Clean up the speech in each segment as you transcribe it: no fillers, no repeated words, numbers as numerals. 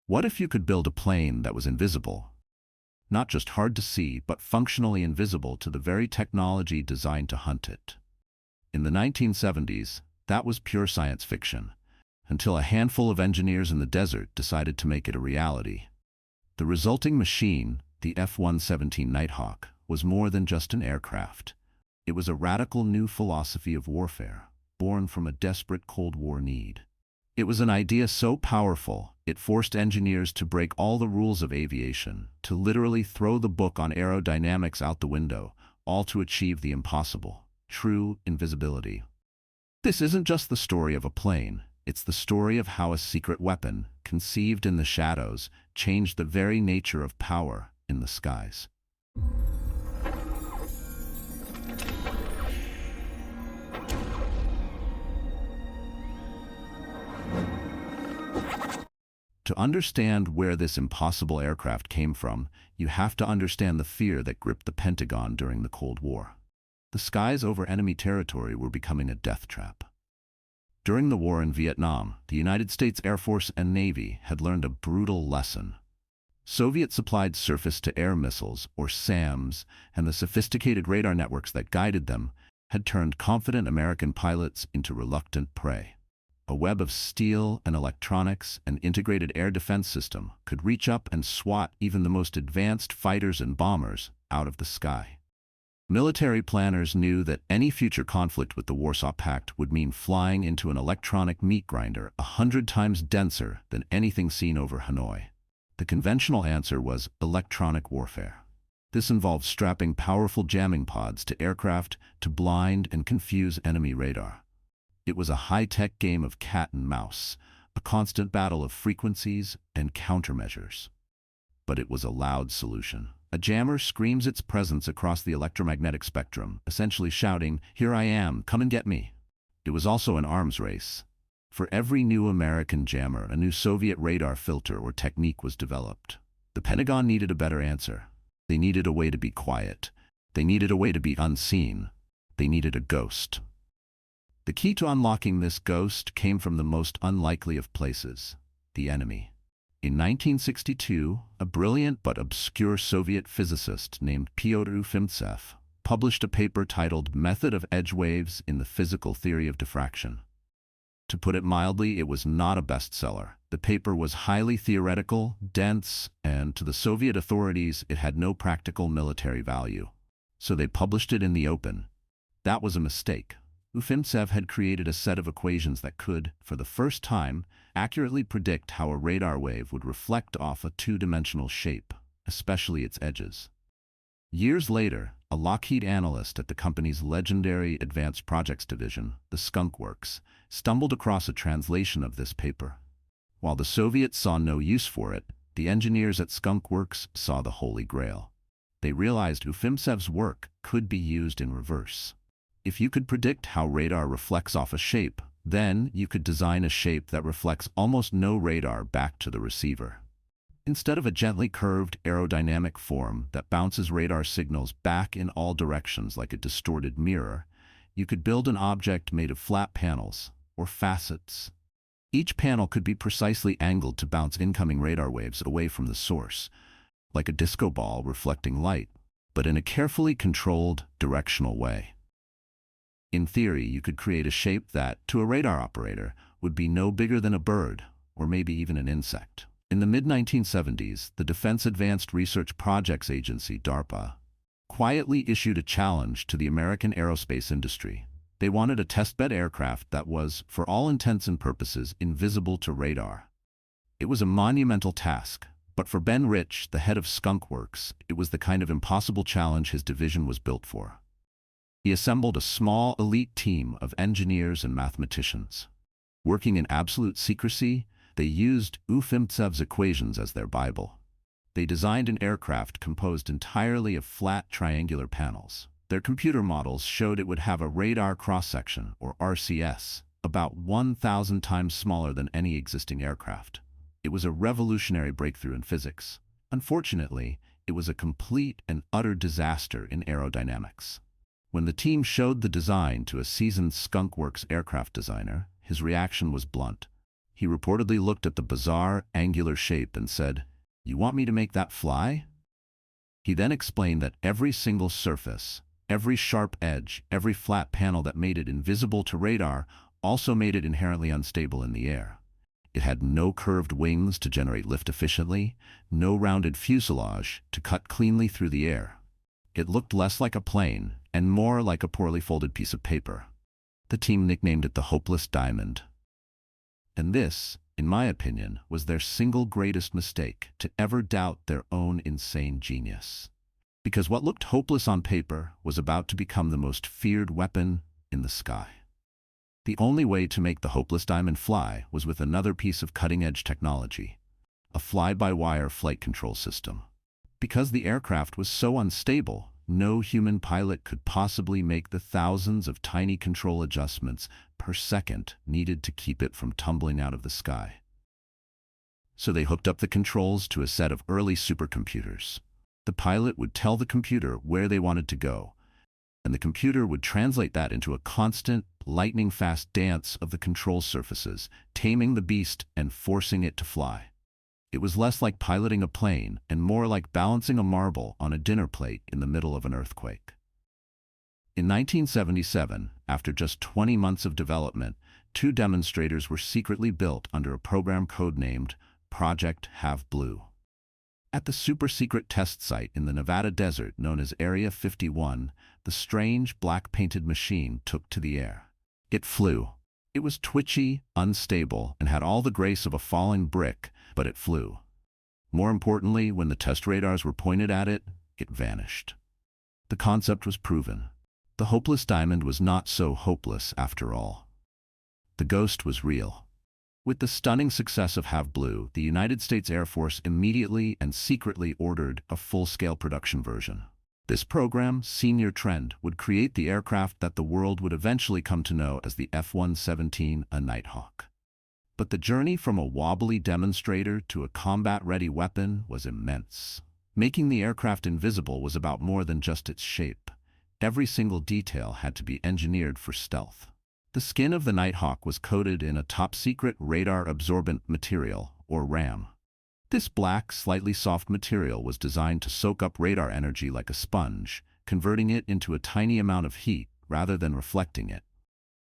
What if you could build a plane that was invisible? Not just hard to see, but functionally invisible to the very technology designed to hunt it. In the 1970s, that was pure science fiction, until a handful of engineers in the desert decided to make it a reality. The resulting machine, the F-117 Nighthawk, was more than just an aircraft. It was a radical new philosophy of warfare, born from a desperate Cold War need. It was an idea so powerful, it forced engineers to break all the rules of aviation, to literally throw the book on aerodynamics out the window, all to achieve the impossible, true invisibility. This isn't just the story of a plane, it's the story of how a secret weapon, conceived in the shadows, changed the very nature of power in the skies. To understand where this impossible aircraft came from, you have to understand the fear that gripped the Pentagon during the Cold War. The skies over enemy territory were becoming a death trap. During the war in Vietnam, the United States Air Force and Navy had learned a brutal lesson. Soviet-supplied surface-to-air missiles, or SAMs, and the sophisticated radar networks that guided them had turned confident American pilots into reluctant prey. A web of steel and electronics and integrated air defense system could reach up and swat even the most advanced fighters and bombers out of the sky. Military planners knew that any future conflict with the Warsaw Pact would mean flying into an electronic meat grinder 100 times denser than anything seen over Hanoi. The conventional answer was electronic warfare. This involved strapping powerful jamming pods to aircraft to blind and confuse enemy radar. It was a high-tech game of cat and mouse, a constant battle of frequencies and countermeasures. But it was a loud solution. A jammer screams its presence across the electromagnetic spectrum, essentially shouting, "Here I am, come and get me." It was also an arms race. For every new American jammer, a new Soviet radar filter or technique was developed. The Pentagon needed a better answer. They needed a way to be quiet. They needed a way to be unseen. They needed a ghost. The key to unlocking this ghost came from the most unlikely of places, the enemy. In 1962, a brilliant but obscure Soviet physicist named Pyotr Ufimtsev published a paper titled Method of Edge Waves in the Physical Theory of Diffraction. To put it mildly, it was not a bestseller. The paper was highly theoretical, dense, and to the Soviet authorities it had no practical military value. So they published it in the open. That was a mistake. Ufimtsev had created a set of equations that could, for the first time, accurately predict how a radar wave would reflect off a two-dimensional shape, especially its edges. Years later, a Lockheed analyst at the company's legendary Advanced Projects Division, the Skunk Works, stumbled across a translation of this paper. While the Soviets saw no use for it, the engineers at Skunk Works saw the Holy Grail. They realized Ufimtsev's work could be used in reverse. If you could predict how radar reflects off a shape, then you could design a shape that reflects almost no radar back to the receiver. Instead of a gently curved aerodynamic form that bounces radar signals back in all directions like a distorted mirror, you could build an object made of flat panels, or facets. Each panel could be precisely angled to bounce incoming radar waves away from the source, like a disco ball reflecting light, but in a carefully controlled, directional way. In theory, you could create a shape that, to a radar operator, would be no bigger than a bird, or maybe even an insect. In the mid-1970s, the Defense Advanced Research Projects Agency, DARPA, quietly issued a challenge to the American aerospace industry. They wanted a testbed aircraft that was, for all intents and purposes, invisible to radar. It was a monumental task, but for Ben Rich, the head of Skunk Works, it was the kind of impossible challenge his division was built for. He assembled a small, elite team of engineers and mathematicians. Working in absolute secrecy, they used Ufimtsev's equations as their Bible. They designed an aircraft composed entirely of flat triangular panels. Their computer models showed it would have a radar cross-section, or RCS, about 1,000 times smaller than any existing aircraft. It was a revolutionary breakthrough in physics. Unfortunately, it was a complete and utter disaster in aerodynamics. When the team showed the design to a seasoned Skunk Works aircraft designer, his reaction was blunt. He reportedly looked at the bizarre, angular shape and said, "You want me to make that fly?" He then explained that every single surface, every sharp edge, every flat panel that made it invisible to radar also made it inherently unstable in the air. It had no curved wings to generate lift efficiently, no rounded fuselage to cut cleanly through the air. It looked less like a plane and more like a poorly folded piece of paper. The team nicknamed it the Hopeless Diamond. And this, in my opinion, was their single greatest mistake, to ever doubt their own insane genius. Because what looked hopeless on paper was about to become the most feared weapon in the sky. The only way to make the Hopeless Diamond fly was with another piece of cutting-edge technology, a fly-by-wire flight control system. Because the aircraft was so unstable, no human pilot could possibly make the thousands of tiny control adjustments per second needed to keep it from tumbling out of the sky. So they hooked up the controls to a set of early supercomputers. The pilot would tell the computer where they wanted to go, and the computer would translate that into a constant, lightning-fast dance of the control surfaces, taming the beast and forcing it to fly. It was less like piloting a plane and more like balancing a marble on a dinner plate in the middle of an earthquake. In 1977, after just 20 months of development, 2 demonstrators were secretly built under a program codenamed Project Have Blue. At the super-secret test site in the Nevada desert known as Area 51, the strange, black-painted machine took to the air. It flew. It was twitchy, unstable, and had all the grace of a falling brick, but it flew. More importantly, when the test radars were pointed at it, it vanished. The concept was proven. The Hopeless Diamond was not so hopeless after all. The ghost was real. With the stunning success of Have Blue, the United States Air Force immediately and secretly ordered a full-scale production version. This program, Senior Trend, would create the aircraft that the world would eventually come to know as the F-117 Nighthawk. But the journey from a wobbly demonstrator to a combat-ready weapon was immense. Making the aircraft invisible was about more than just its shape. Every single detail had to be engineered for stealth. The skin of the Nighthawk was coated in a top-secret radar-absorbent material, or RAM. This black, slightly soft material was designed to soak up radar energy like a sponge, converting it into a tiny amount of heat rather than reflecting it.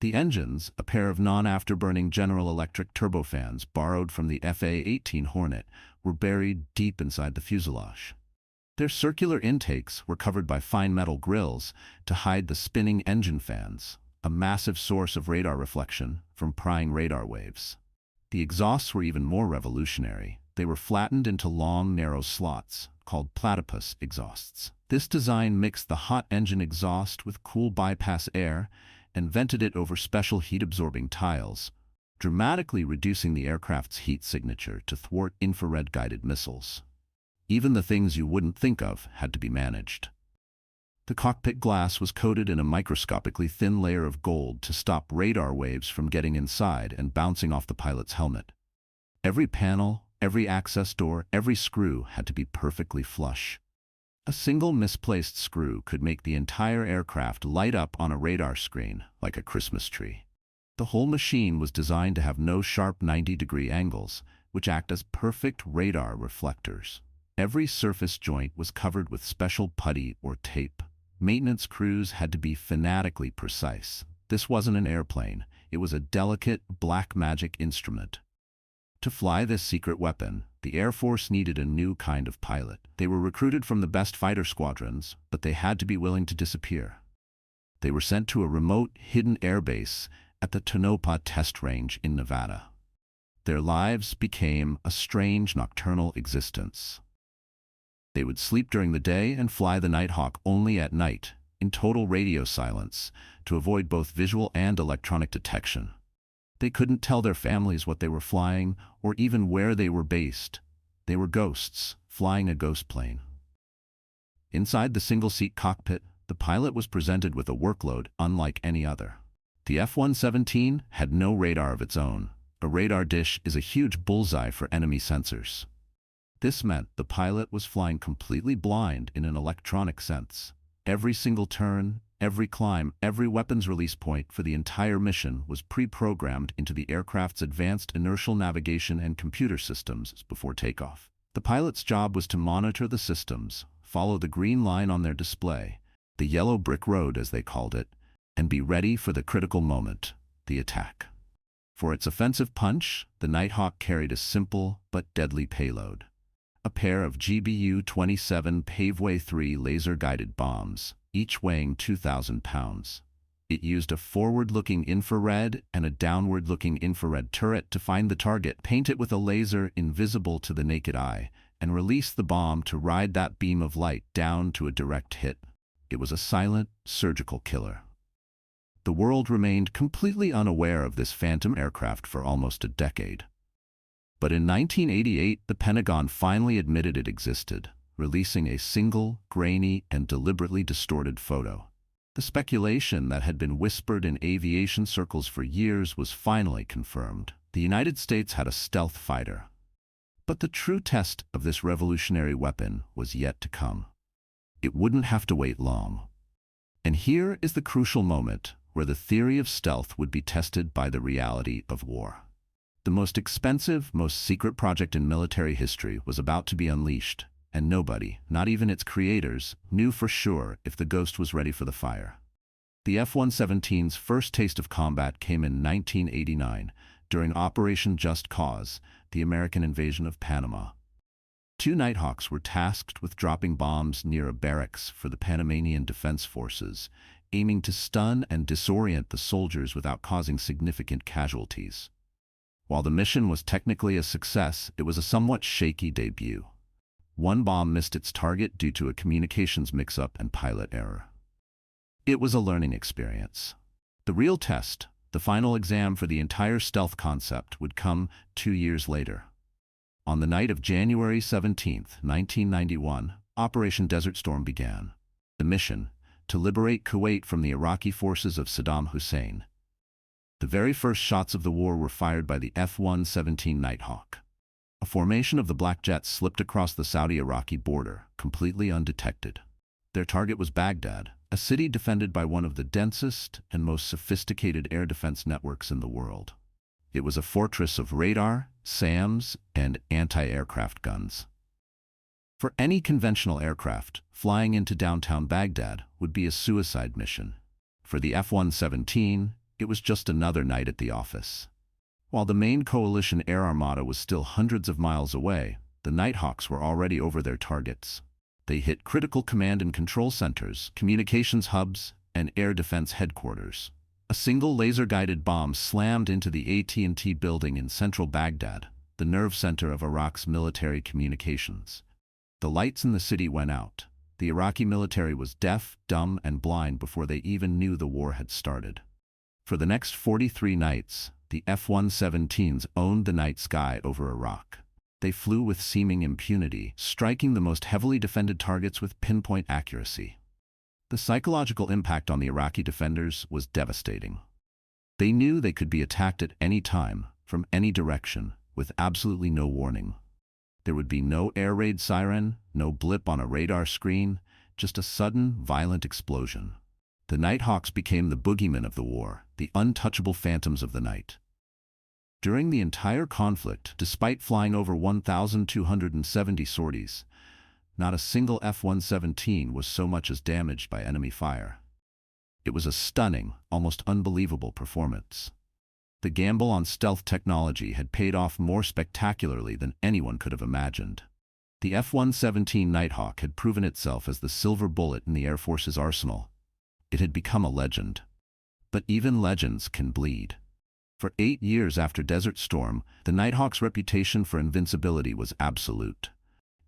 The engines, a pair of non-afterburning General Electric turbofans borrowed from the FA-18 Hornet, were buried deep inside the fuselage. Their circular intakes were covered by fine metal grills to hide the spinning engine fans, a massive source of radar reflection from prying radar waves. The exhausts were even more revolutionary. They were flattened into long, narrow slots, called platypus exhausts. This design mixed the hot engine exhaust with cool bypass air and vented it over special heat-absorbing tiles, dramatically reducing the aircraft's heat signature to thwart infrared-guided missiles. Even the things you wouldn't think of had to be managed. The cockpit glass was coated in a microscopically thin layer of gold to stop radar waves from getting inside and bouncing off the pilot's helmet. Every panel, every access door, every screw had to be perfectly flush. A single misplaced screw could make the entire aircraft light up on a radar screen like a Christmas tree. The whole machine was designed to have no sharp 90-degree angles, which act as perfect radar reflectors. Every surface joint was covered with special putty or tape. Maintenance crews had to be fanatically precise. This wasn't an airplane. It was a delicate, black magic instrument. To fly this secret weapon, the Air Force needed a new kind of pilot. They were recruited from the best fighter squadrons, but they had to be willing to disappear. They were sent to a remote, hidden airbase at the Tonopah Test Range in Nevada. Their lives became a strange nocturnal existence. They would sleep during the day and fly the Nighthawk only at night, in total radio silence, to avoid both visual and electronic detection. They couldn't tell their families what they were flying or even where they were based. They were ghosts, flying a ghost plane. Inside the single-seat cockpit, the pilot was presented with a workload unlike any other. The F-117 had no radar of its own. A radar dish is a huge bullseye for enemy sensors. This meant the pilot was flying completely blind in an electronic sense. Every single turn, Every climb, every weapons release point for the entire mission was pre-programmed into the aircraft's advanced inertial navigation and computer systems before takeoff. The pilot's job was to monitor the systems, follow the green line on their display, the yellow brick road as they called it, and be ready for the critical moment, the attack. For its offensive punch, the Nighthawk carried a simple but deadly payload. A pair of GBU-27 Paveway 3 laser-guided bombs, each weighing 2,000 pounds. It used a forward-looking infrared and a downward-looking infrared turret to find the target, paint it with a laser invisible to the naked eye, and release the bomb to ride that beam of light down to a direct hit. It was a silent, surgical killer. The world remained completely unaware of this phantom aircraft for almost a decade. But in 1988, the Pentagon finally admitted it existed, releasing a single, grainy, and deliberately distorted photo. The speculation that had been whispered in aviation circles for years was finally confirmed. The United States had a stealth fighter. But the true test of this revolutionary weapon was yet to come. It wouldn't have to wait long. And here is the crucial moment where the theory of stealth would be tested by the reality of war. The most expensive, most secret project in military history was about to be unleashed, and nobody, not even its creators, knew for sure if the ghost was ready for the fire. The F-117's first taste of combat came in 1989, during Operation Just Cause, the American invasion of Panama. Two Nighthawks were tasked with dropping bombs near a barracks for the Panamanian Defense Forces, aiming to stun and disorient the soldiers without causing significant casualties. While the mission was technically a success, it was a somewhat shaky debut. One bomb missed its target due to a communications mix-up and pilot error. It was a learning experience. The real test, the final exam for the entire stealth concept, would come 2 years later. On the night of January 17, 1991, Operation Desert Storm began. The mission, to liberate Kuwait from the Iraqi forces of Saddam Hussein. The very first shots of the war were fired by the F-117 Nighthawk. A formation of the Black Jets slipped across the Saudi-Iraqi border, completely undetected. Their target was Baghdad, a city defended by one of the densest and most sophisticated air defense networks in the world. It was a fortress of radar, SAMs, and anti-aircraft guns. For any conventional aircraft, flying into downtown Baghdad would be a suicide mission. For the F-117, it was just another night at the office. While the main coalition air armada was still hundreds of miles away, the Nighthawks were already over their targets. They hit critical command and control centers, communications hubs, and air defense headquarters. A single laser-guided bomb slammed into the AT&T building in central Baghdad, the nerve center of Iraq's military communications. The lights in the city went out. The Iraqi military was deaf, dumb, and blind before they even knew the war had started. For the next 43 nights, the F-117s owned the night sky over Iraq. They flew with seeming impunity, striking the most heavily defended targets with pinpoint accuracy. The psychological impact on the Iraqi defenders was devastating. They knew they could be attacked at any time, from any direction, with absolutely no warning. There would be no air raid siren, no blip on a radar screen, just a sudden, violent explosion. The Nighthawks became the boogeymen of the war, the untouchable phantoms of the night. During the entire conflict, despite flying over 1,270 sorties, not a single F-117 was so much as damaged by enemy fire. It was a stunning, almost unbelievable performance. The gamble on stealth technology had paid off more spectacularly than anyone could have imagined. The F-117 Nighthawk had proven itself as the silver bullet in the Air Force's arsenal. It had become a legend. But even legends can bleed. For 8 years after Desert Storm, the Nighthawk's reputation for invincibility was absolute.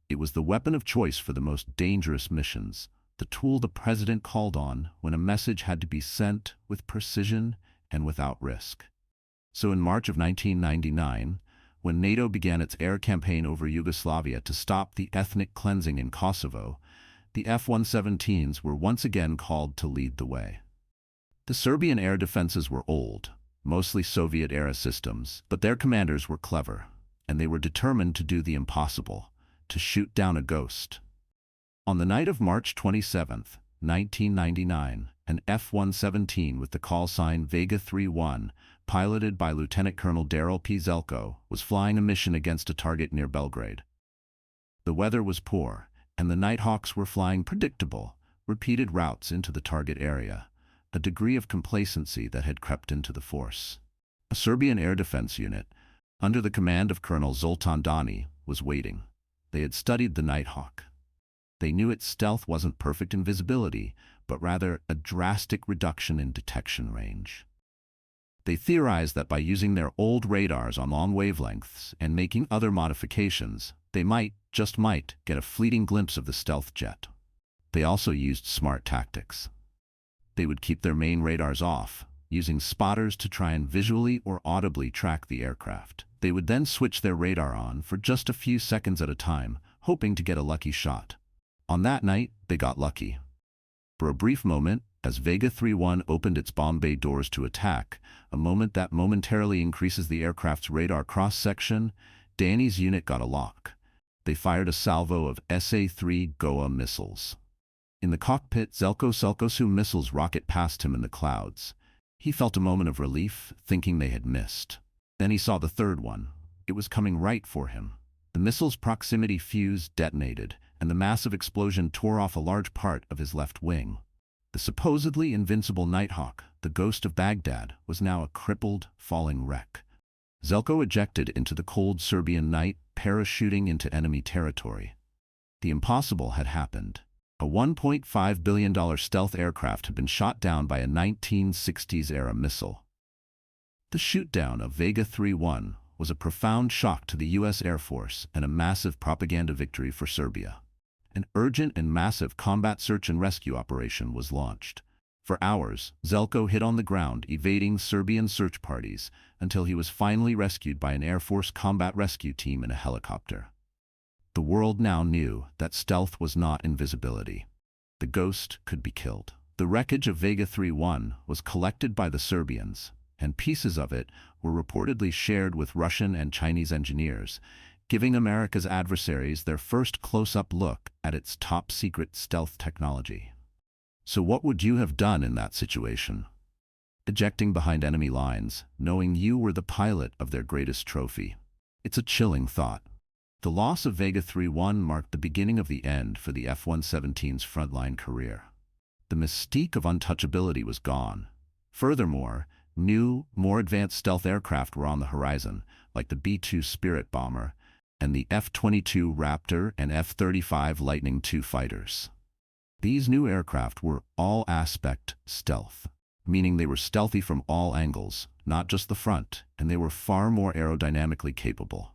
It was the weapon of choice for the most dangerous missions, the tool the president called on when a message had to be sent with precision and without risk. So in March of 1999, when NATO began its air campaign over Yugoslavia to stop the ethnic cleansing in Kosovo, the F-117s were once again called to lead the way. The Serbian air defenses were old, mostly Soviet-era systems, but their commanders were clever, and they were determined to do the impossible, to shoot down a ghost. On the night of March 27, 1999, an F-117 with the call sign Vega 31, piloted by Lieutenant Colonel Darrell P. Zelko, was flying a mission against a target near Belgrade. The weather was poor, and the Nighthawks were flying predictable, repeated routes into the target area, a degree of complacency that had crept into the force. A Serbian air defense unit, under the command of Colonel Zoltan Dani, was waiting. They had studied the Nighthawk. They knew its stealth wasn't perfect in visibility, but rather a drastic reduction in detection range. They theorized that by using their old radars on long wavelengths and making other modifications, they might, just might, get a fleeting glimpse of the stealth jet. They also used smart tactics. They would keep their main radars off, using spotters to try and visually or audibly track the aircraft. They would then switch their radar on for just a few seconds at a time, hoping to get a lucky shot. On that night, they got lucky. For a brief moment, as Vega 31 opened its bomb bay doors to attack, a moment that momentarily increases the aircraft's radar cross-section, Dani's unit got a lock. They fired a salvo of SA-3 Goa missiles. In the cockpit, Zelko's missiles rocket past him in the clouds. He felt a moment of relief, thinking they had missed. Then he saw the third one. It was coming right for him. The missile's proximity fuse detonated, and the massive explosion tore off a large part of his left wing. The supposedly invincible Nighthawk, the ghost of Baghdad, was now a crippled, falling wreck. Zelko ejected into the cold Serbian night, parachuting into enemy territory. The impossible had happened. A $1.5 billion stealth aircraft had been shot down by a 1960s-era missile. The shoot-down of Vega 31 was a profound shock to the U.S. Air Force and a massive propaganda victory for Serbia. An urgent and massive combat search and rescue operation was launched. For hours, Zelko hid on the ground, evading Serbian search parties, until he was finally rescued by an Air Force combat rescue team in a helicopter. The world now knew that stealth was not invisibility. The ghost could be killed. The wreckage of Vega 31 was collected by the Serbians, and pieces of it were reportedly shared with Russian and Chinese engineers, giving America's adversaries their first close-up look at its top-secret stealth technology. So what would you have done in that situation? Ejecting behind enemy lines, knowing you were the pilot of their greatest trophy. It's a chilling thought. The loss of Vega 31 marked the beginning of the end for the F-117's frontline career. The mystique of untouchability was gone. Furthermore, new, more advanced stealth aircraft were on the horizon, like the B-2 Spirit bomber and the F-22 Raptor and F-35 Lightning II fighters. These new aircraft were all-aspect stealth, meaning they were stealthy from all angles, not just the front, and they were far more aerodynamically capable.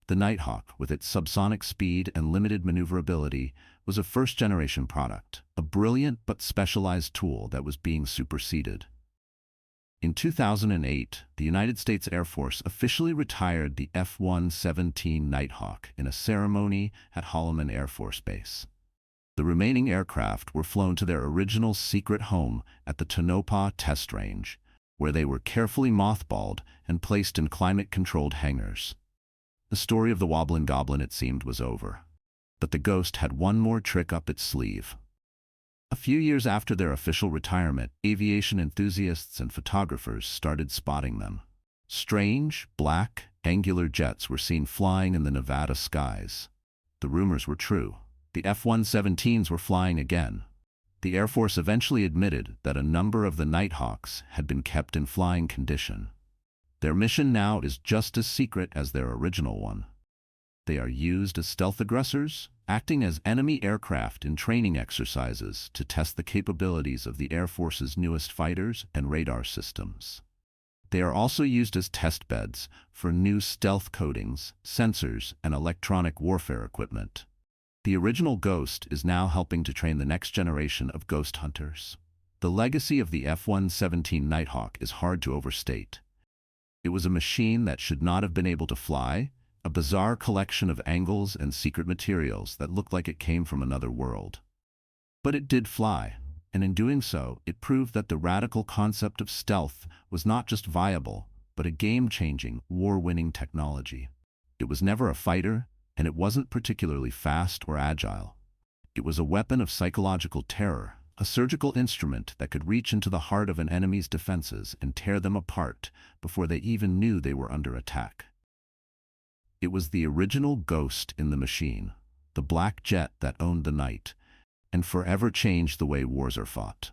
The Nighthawk, with its subsonic speed and limited maneuverability, was a first-generation product, a brilliant but specialized tool that was being superseded. In 2008, the United States Air Force officially retired the F-117 Nighthawk in a ceremony at Holloman Air Force Base. The remaining aircraft were flown to their original secret home at the Tonopah Test Range, where they were carefully mothballed and placed in climate-controlled hangars. The story of the Wobblin' Goblin, it seemed, was over. But the ghost had one more trick up its sleeve. A few years after their official retirement, aviation enthusiasts and photographers started spotting them. Strange, black, angular jets were seen flying in the Nevada skies. The rumors were true. The F-117s were flying again. The Air Force eventually admitted that a number of the Nighthawks had been kept in flying condition. Their mission now is just as secret as their original one. They are used as stealth aggressors, acting as enemy aircraft in training exercises to test the capabilities of the Air Force's newest fighters and radar systems. They are also used as test beds for new stealth coatings, sensors, and electronic warfare equipment. The original Ghost is now helping to train the next generation of ghost hunters. The legacy of the F-117 Nighthawk is hard to overstate. It was a machine that should not have been able to fly, a bizarre collection of angles and secret materials that looked like it came from another world. But it did fly, and in doing so, it proved that the radical concept of stealth was not just viable, but a game-changing, war-winning technology. It was never a fighter, and it wasn't particularly fast or agile. It was a weapon of psychological terror, a surgical instrument that could reach into the heart of an enemy's defenses and tear them apart before they even knew they were under attack. It was the original ghost in the machine, the black jet that owned the night, and forever changed the way wars are fought.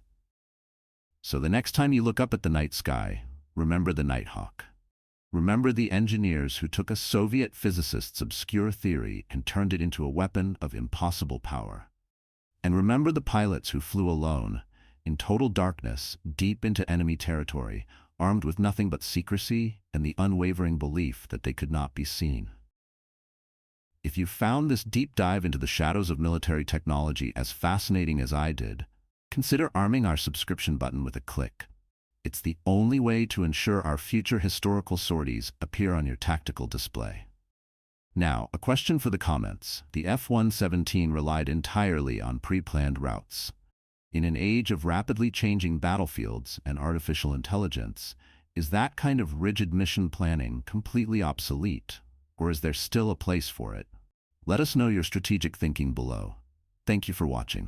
So the next time you look up at the night sky, remember the Nighthawk. Remember the engineers who took a Soviet physicist's obscure theory and turned it into a weapon of impossible power. And remember the pilots who flew alone, in total darkness, deep into enemy territory, armed with nothing but secrecy and the unwavering belief that they could not be seen. If you found this deep dive into the shadows of military technology as fascinating as I did, consider arming our subscription button with a click. It's the only way to ensure our future historical sorties appear on your tactical display. Now, a question for the comments. The F-117 relied entirely on pre-planned routes. In an age of rapidly changing battlefields and artificial intelligence, is that kind of rigid mission planning completely obsolete, or is there still a place for it? Let us know your strategic thinking below. Thank you for watching.